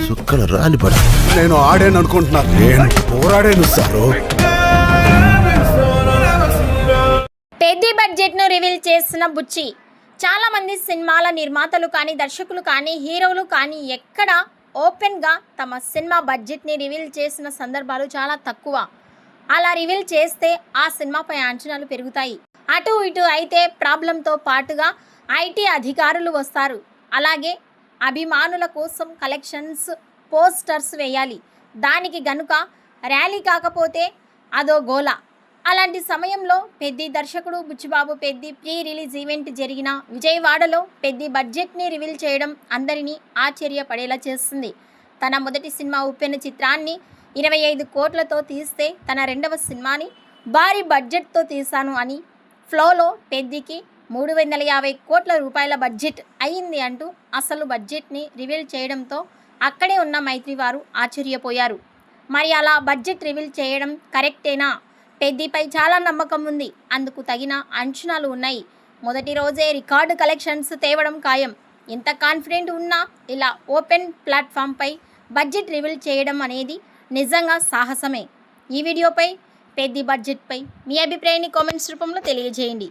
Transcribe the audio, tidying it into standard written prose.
సుక్కల రాలిపడి నేను ఆడాను అనుకుంటున్నా, నేను పోరాడాను సారు. పెద్ద బడ్జెట్ను రివీల్ చేసిన బుచ్చి. చాలామంది సినిమాల నిర్మాతలు కానీ, దర్శకులు కానీ, హీరోలు కానీ ఎక్కడ ఓపెన్గా తమ సినిమా బడ్జెట్ని రివీల్ చేసిన సందర్భాలు చాలా తక్కువ. అలా రివీల్ చేస్తే ఆ సినిమాపై అంచనాలు పెరుగుతాయి. అటు ఇటు అయితే ప్రాబ్లంతో పాటుగా ఐటీ అధికారులు వస్తారు. అలాగే అభిమానుల కోసం కలెక్షన్స్ పోస్టర్స్ వేయాలి. దానికి గనుక ర్యాలీ కాకపోతే అదో గోల. అలాంటి సమయంలో పెద్ది దర్శకుడు Buchibabu Peddi pre release event జరిగిన విజయవాడలో పెద్ది బడ్జెట్ని రివీల్ చేయడం అందరినీ ఆశ్చర్యపడేలా చేస్తుంది. తన మొదటి సినిమా ఉప్పెన చిత్రాన్ని 25 కోట్లతో తీస్తే తన రెండవ సినిమాని భారీ బడ్జెట్తో తీశాను అని ఫ్లోలో పెద్దికి 350 కోట్ల రూపాయల బడ్జెట్ అయింది అంటూ అసలు బడ్జెట్ని రివీల్ చేయడంతో అక్కడే ఉన్న మైత్రి వారు ఆశ్చర్యపోయారు. మరి అలా బడ్జెట్ రివీల్ చేయడం కరెక్టేనా? పెద్దిపై చాలా నమ్మకం ఉంది. అందుకు తగిన అంచనాలు ఉన్నాయి. మొదటి రోజే రికార్డు కలెక్షన్స్ తేవడం ఖాయం. ఎంత కాన్ఫిడెంట్ ఉన్నా ఇలా ఓపెన్ ప్లాట్ఫామ్పై బడ్జెట్ రివీల్ చేయడం అనేది నిజంగా సాహసమే. ఈ వీడియోపై పెద్ది బడ్జెట్పై మీ అభిప్రాయాన్ని కామెంట్స్ రూపంలో తెలియజేయండి.